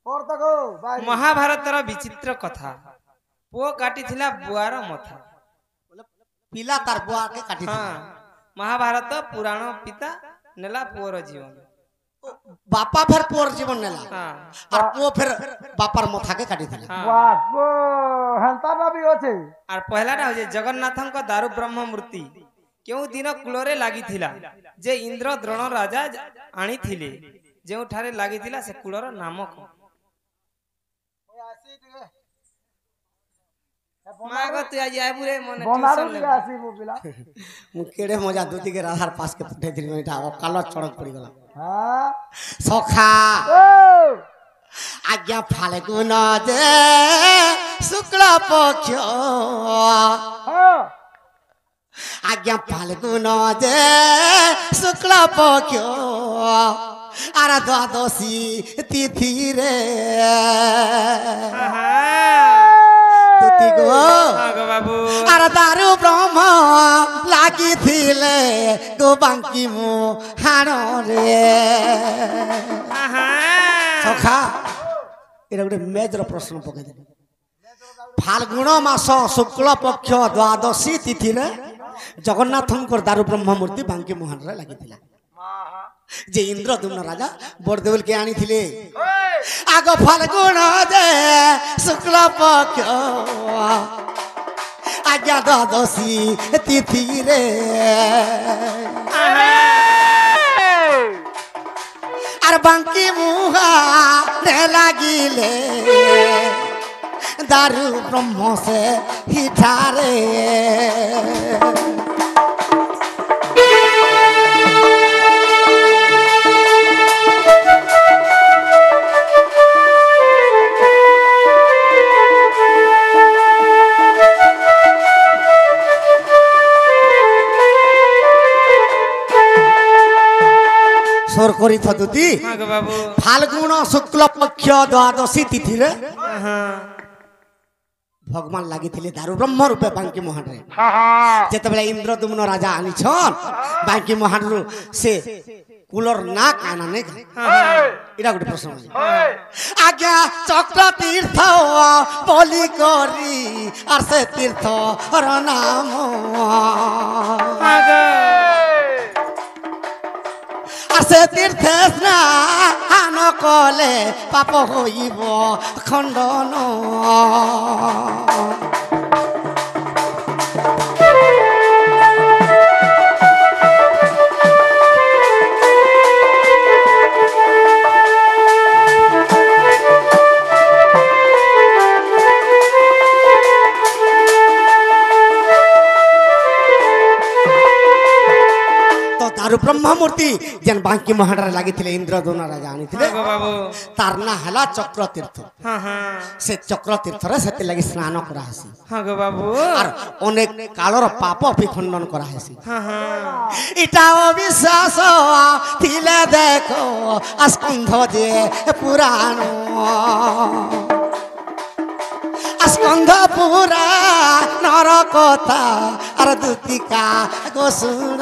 महाभारतर विचित्र कथा पुओ काटी थिला बुआर मथा पिला तार बुआ के काटी हाँ महाभारत पुराण पिता नेला पुओर जीवन बापा फिर पुअर जीवन नेला हाँ और पुओ फिर बापार मथा के काटी दिला बापो हंता ना भी होचे और पहलाटा हो जगन्नाथंक दारु ब्रह्म मूर्ति केउ दिन कूलरे लागि थिला जे इंद्र द्रोण राजा आनी थिले जेउ ठारे लागि थिला से कूलर नाम को मागो तू आज आबु रे मने बनारू ट्यूशन ले ले आसी वो पिला मु केड़े मजा दूती के राधार पास के पठे दिली एटा कालो चड़क पड़ी गला हां सखा ओ आज्ञा फाल्गुन जे शुक्ल पक्ष हां आज्ञा फाल्गुन जे शुक्ल पक्ष आरा द्वादशी तिथि रे दूती गो हाँ गो बाबू आरा दारु ब्रह्म लागी थिले गो बांकी मु हानो रे सखा एटा गोटे मेजर प्रश्न पकाई दे फाल्गुन मास शुक्ल पक्ष द्वादशी तिथि रे जगन्नाथंकर दारु ब्रह्म मूर्ति बांकी मुहान रे लागि थिला जे इंद्रदुम्न राजा बड़देवल के आनी थिले आग फाल्गुन दे शुक्ल पक्ष आज्ञा द्वादशी तिथि रे आर बांकी मुहा ने लागिले दारु ब्रह्म से हिठारे सोर करी था दूती हाँ गो बाबू फाल्गुन शुक्ल पक्ष द्वादशी तिथि रे हाँ भगवान लागि थिले दारु ब्रह्म रूपे बांकी मुहान रे जेतबेले इंद्रदुम्न राजा आनी छन बांकी मुहान रु से कूलर ना काना ने इरा गोटे प्रश्न आज्ञा चक्र तीर्थ बोली करी आर से तीर्थ र नाम आर से तीर्थ स्नान कले पाप होइब खंडन दारु ब्रह्म मूर्ति जेन बांकी महाडर लागि थिले इंद्रदुम्न राजा आनी थिले गो बाबू तार ना हला चक्र तीर्थ हाँ हाँ से चक्र तीर्थ रे सेते लागि स्नान करा हसी हाँ गो बाबू आर अनेक कालर पाप अपि खंडन करा हसी हाँ हाँ इटा अविश्वास थिले देखो अस्कंध जे पुराण अस्कंध पुरा नर कथा आर दूतिका गो सुन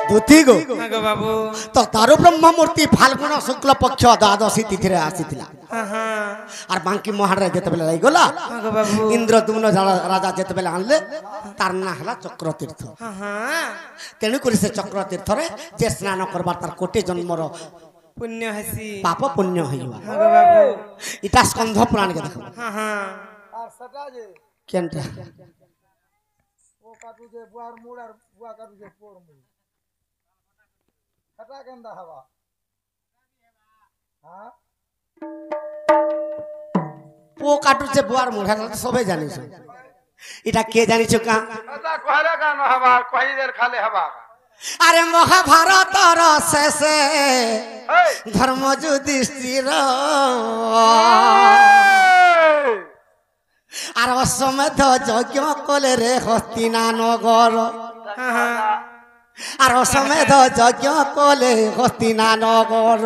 दूती गो हाँ गो बाबू तो दारु ब्रह्म मूर्ति फाल्गुन शुक्ल पक्ष द्वादशी तिथि रे आसीथिला हाँ हाँ आर बांकी महान रे जेतबेले रही गला हाँ गो बाबू इंद्रदुम्न राजा जेतबेले आनले तार ना हला चक्र तीर्थ हाँ हाँ तेणु करी से चक्र तीर्थ रे जे स्नान करबार तार कोटि जन्मर पुण्य हसी पाप पुण्य होइबा हाँ गो बाबू इटा स्कंध पुराण के देखो हाँ हाँ আর সেটা যে केनटा ও কাটু যে বুয়ার মুড় আর বুয়া কাটু যে পোর মুড় সেটা কেন্দা হবা হ্যাঁ पो काटु से बुआर मुढ़ा तो सबे जानिस इटा के जानिस का এটা কইরা গান হবা কইদের খালে হবা अरे महाभारत शेषे धर्म युधिष्ठिर আর অশ্বমেধ যজ্ঞ কলে রে হস্তিনা নগর। আর অসমেধ যজ্ঞ কলে হস্তিনা নগর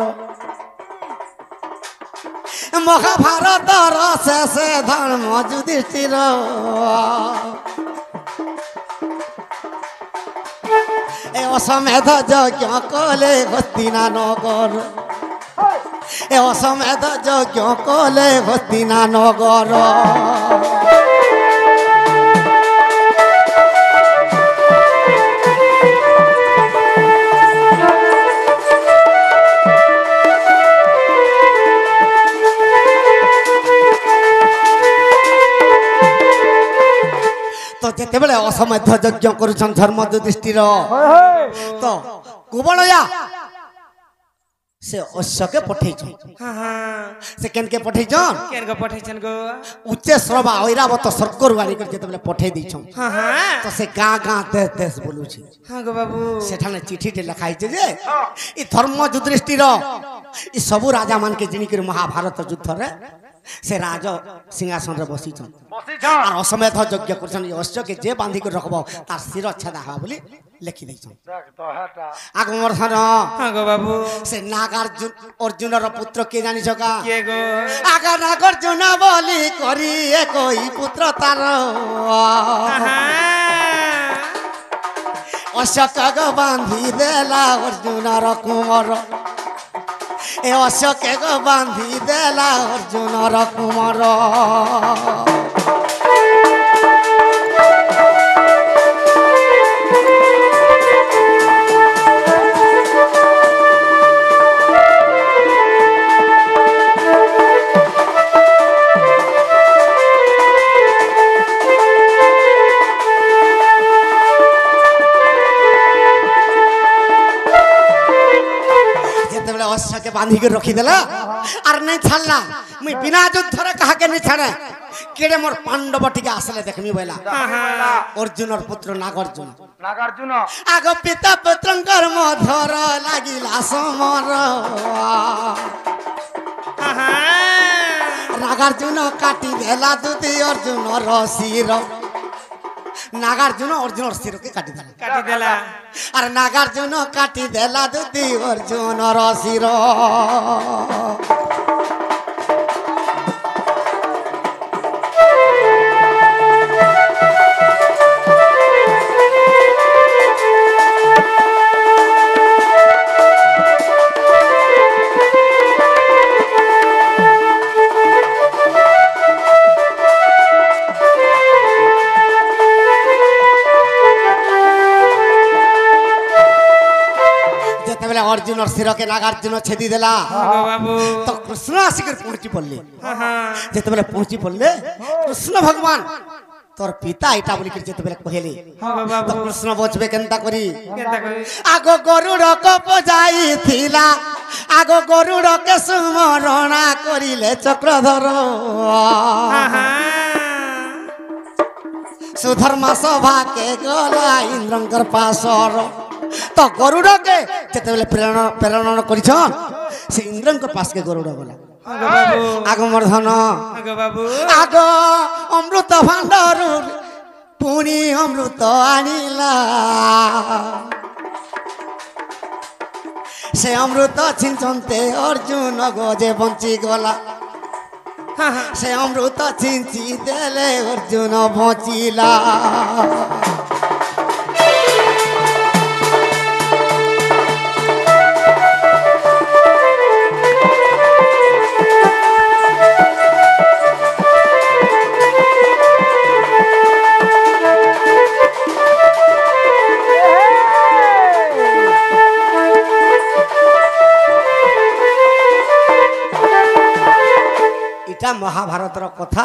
মহাভারতর শেষে ধর্ম যুধিষ্ঠির এ অসমেধ যজ্ঞ কলে হস্তিনা নগর এ অসমেধ যজ্ঞ কলে হস্তিনা নগর তো যেতেবেলে অসমেধ যজ্ঞ করুছন ধর্ম যুধিষ্ঠির তো কুবলয়া সে অশ্বকে পঠাইছন হ্যাঁ হ্যাঁ সে কেনকে পঠাইছন কেন গো পঠাইছেন গো উচ্চে শ্রবা ঐরাবত স্বর্গর বাড়ি করে যেতেবেলে পঠাই দিছন হ্যাঁ হ্যাঁ তো সে গাঁ গাঁ দেশ দেশ বলুছি হ্যাঁ গো বাবু সেখানে চিঠিটি লেখা হয়েছে যে এই ধর্ম যুধিষ্ঠির এই সবু রাজা মানকে জিনিকির মহাভারত যুদ্ধরে সে রাজ সিংহাসনে বসিছন আর অসমেধ যজ্ঞ করছেন এই অশ্বকে যে বাঁধি করে রাখব তার শির ছেদা হওয়া বলে লেখি দিয়েছেন আগমর ধন হ্যাঁ গো বাবু সে নাগার্জুন অর্জুনের পুত্র কে জানিছ কা কে গো আগা নাগার্জুন বলি করি একই পুত্র তার অশোক বাঁধি দেলা অর্জুনর কুমর এ অশোক বাঁধি দেলা অর্জুনর কুমর অশ্বকে বাঁধিকে রখিদেলা আর নাই ছাড়লা মুই বিনা যুদ্ধরে কাহাকে নাই ছাড়ে কেড়ে মোর পাণ্ডব টিকে আসলে দেখমি বইলা অর্জুনর পুত্র নাগার্জুন আগ পিতা পুত্রঙ্কর মধর লাগিলা সমর নাগার্জুন কাটি দেলা দুতি অর্জুনর শির নাগার্জুন অর্জুনর শিরকে কাটি দেলা আর নাগার্জুন কাটি দেলা দুতি অর্জুনর শির অর্জুনর শিরকে নাগার্জুন ছেদি দেলা তো কৃষ্ণ আসিকি পৌঁছি পড়লে যেতবেলে পৌঁছি পড়লে কৃষ্ণ ভগবান তোর পিতা এটা বলি যেতবেলে কহিলে তো কৃষ্ণ বচবে কেনতা করি আগ গরুড়কে পজাইছিলা আগ গরুড়কে সুমরণা করিলে চক্রধর সুধর্ম সভাকে গলা ইন্দ্রঙ্কর পাশর তো গরুড়কে যেতবেলে প্রেরণ করিছন সে ইন্দ্রঙ্কর পাশকে গরুড় গলা আগমর ধন আগ অমৃত ভাণ্ডর পুনি অমৃত আনিলা সে অমৃত ছিঞ্চন্তে অর্জুন গজে বঞ্চি গলা সে অমৃত ছিঞ্চি দেলে অর্জুন বঞ্চিলা মহাভারতের কথা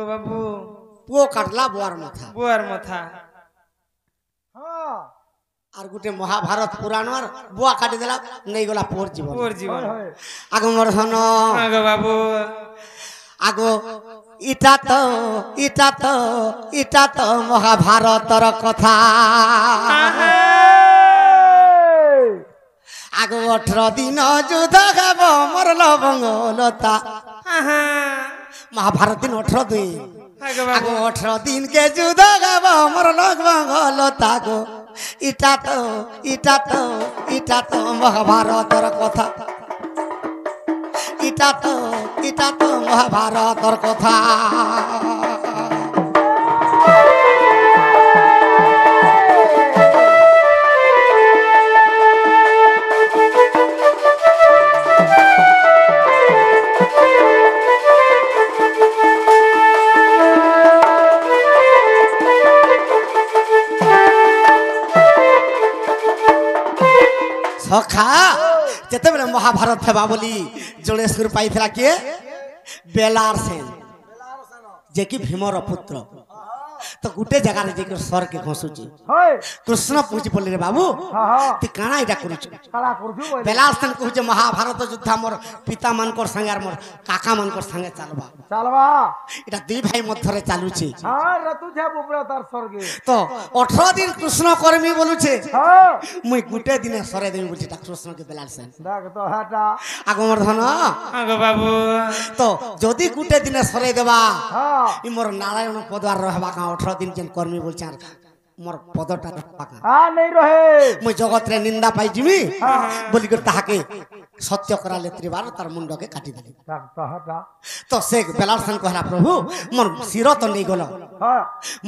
বাবু পুও কাটলা বুয়ার মাথা আর গোটে মহাভারত পুরাণর বুয়া কাটি দেলা নেই গলা পোর জীবন আগমর ধন বাবু আগো ইটা তো মহাভারতর কথা আগো 18 দিন যুদ্ধ গাব মরল বঙ্গলতা মহাভারত দিন 18 দিন আগো 18 দিন কে যুদ্ধ গাব মরল বঙ্গলতা গো ইটা তো মহাভারতের কথা ইটা তো মহাভারতের কথা সখা যেতবে মহাভারত হেবা বলি জোড়ে সুর পাইছিলা কিয়ে বেলার সেন যে কি ভীমর পুত্র তো গোটে জায়গায় যে স্বরকে ঘষুছি কৃষ্ণ পুজি বলি রে বাবু তুই কাଣା এটা করুছ বেলার সেন কହୁছে মহাভারত যুদ্ধ আমার পিতা মানকর সঙ্গে আর মোর কাকা মানকর সঙ্গে চালবা এটা দুই ভাই মধ্যে চালুছে তো 18 দিন কৃষ্ণ কর্মী বলুছে মুই গোটে দিনে সরে দেবি বলছি এটা কৃষ্ণকে বেলার সেন আগমর ধন বাবু তো যদি গোটে দিনে সরে দেবা ই মোর নারায়ণ পদার রহবা 18 দিন যেন কর্মী বলছে আর মোর পদটা পাকা মুই জগতরে নিন্দা পাই জিমি বলি করে তাহাকে সত্য করালে ত্রিবার তার মুন্ডকে কাটি দেলি তো সে বেলার সেন কহলা প্রভু মোর শির তো নেই গল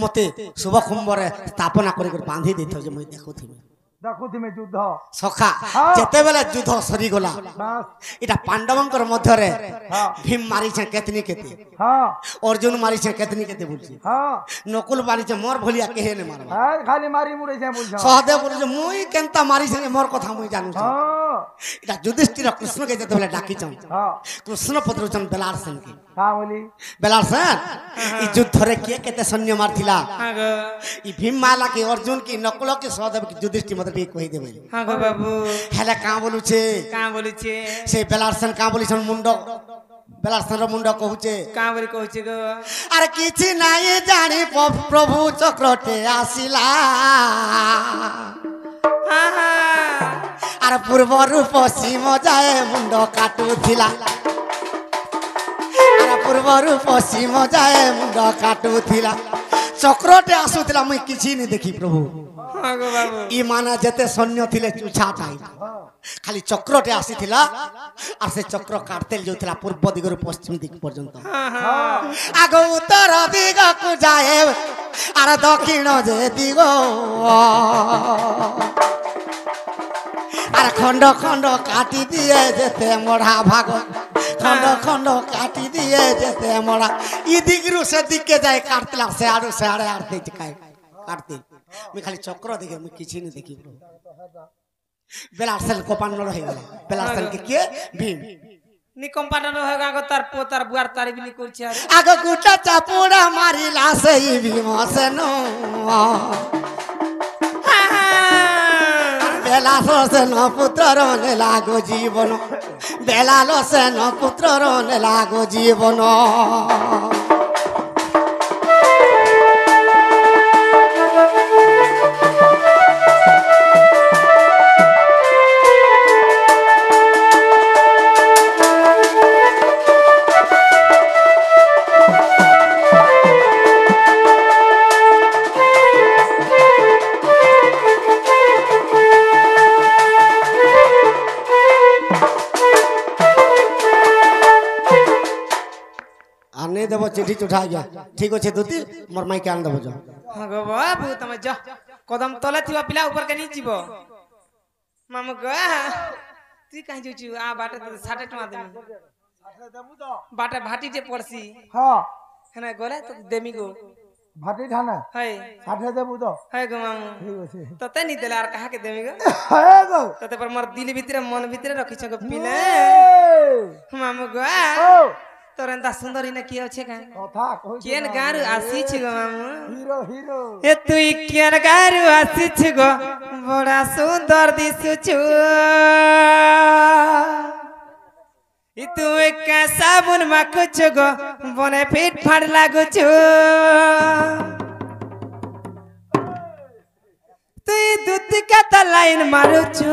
মতে শুভ কুম্ভরে স্থাপনা করে বাঁধি দিত যে মুই দেখুথিবি যুদ্ধ সখা যেতেবেলে যুদ্ধ সরিগলা এটা পাণ্ডবঙ্কর মধ্যে ভীম মারিছে কেতনি কেতে অর্জুন মারিছে কেতনি কেতে বলছি নকুল মারিছে মোর ভলিয়া কেহে নে মারবা খালি মারি মুড়েছে বলছ সহদেব বলছে মুই কেনতা মারিছে মোর কথা মুই জানুছ এটা যুধিষ্ঠির কৃষ্ণকে যেতেবেলে ডাকিছন কৃষ্ণ পত্রচন বেলার সেনকে বেলার সেন এই যুদ্ধরে কে কেতে সৈন্য মারছিলা ই ভীম মালা কি অর্জুন কি নকুল কি সহদেব কি যুধিষ্ঠির মতে টিকে কই দেবে বাবু হেলে কা বলুছে সেই বেলার সেন কা বলিছন মুন্ড বেলার সেন মুন্ড কহুছে গো আর কিছু নাই জানি প্রভু চক্রতে আসিলা আর পূর্বরু পশ্চিম যায় মুন্ড কাটুছিলা আর পূর্বরু পশ্চিম যায় মুন্ড কাটুছিলা চক্রতে আসুছিলা মুই কিছু নি দেখি প্রভু ই মানে যেতে সৈন্য থিলে চুছাটাই খালি চক্রতে আসিছিলা আর সে চক্র কাটতে যাউছিলা পূর্ব দিগରୁ পশ্চিম দিক পর্যন্ত আগ উত্তর দিগକୁ যায় আর দক্ষিণ যে দিগ আর খন্ড খন্ড কাটি দিয়ে যেতে মরা ভাগ খন্ড খন্ড কাটি দিয়ে যেতে মরা ই দিগରୁ সে দিকে যায় কাটতিলা সে আড়ু সে আড়ে আড়তে কাটতে আমি খালি চক্র দেখে আমি কিছু নি দেখি বেলার সেন কোপান্ন হয়ে গেল বেলার সেনকে কে ভীম নি কম্পাউন্ডার হয়ে গা তার পোতার বুয়ার তারিফ নি করছে আর আগ গুটা চাপুড়া মারিলা সেই ভীম সেন বেলাল সেন পুত্রর নেলাগো জীবন বেলাল সেন পুত্রর নেলাগো জীবন देव चिट्ठी उठा गया ठीक अच्छे दूती मोर माई के आन देव जाओ हां गो बाबू तमे जा कदम तले थिबा पिला ऊपर के नी जीवो मामू गो तू कहीं जोची आ बाटे 60 टका देमी 60 देमु तो बाटे भाटी जे पड़सी हां हने गोले तो देमी गो भाटी ठाना है 60 देमु तो है गो मामू ठीक अछि तते नी देले आर कहा के देमी गो है गो तते पर मोर दिल भीतर मन भीतर रखी छ गो पिले मामू गो तोरंदा सुंदरी ने की अछि का कथा कहि केन गारू आसी छ गो मामू हीरो हीरो ए तू केन गारू आसी छ गो बड़ा सुंदर दिसु छु ई तू एक साबुन माखु छ गो बने फिट फाड़ लागु छु तू दूध का त लाइन मारू छु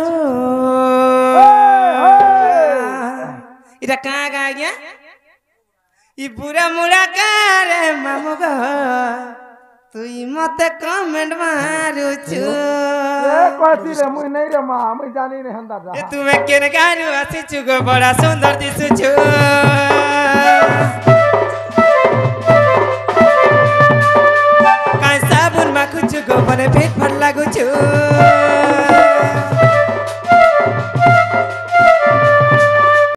इरा कहां गा गया ई बुरा मुड़ा करे मामू गो তুই মতে কমেন্ট মারুছু এ কইছি রে মুই নাই রে মা আমি জানি রে হন্দা যা এ তুমি কেন গারু আসিছু গো বড়া সুন্দর দিশুছু কাই সাবুন মাখুছু গো মনে পেট ভাল লাগুছু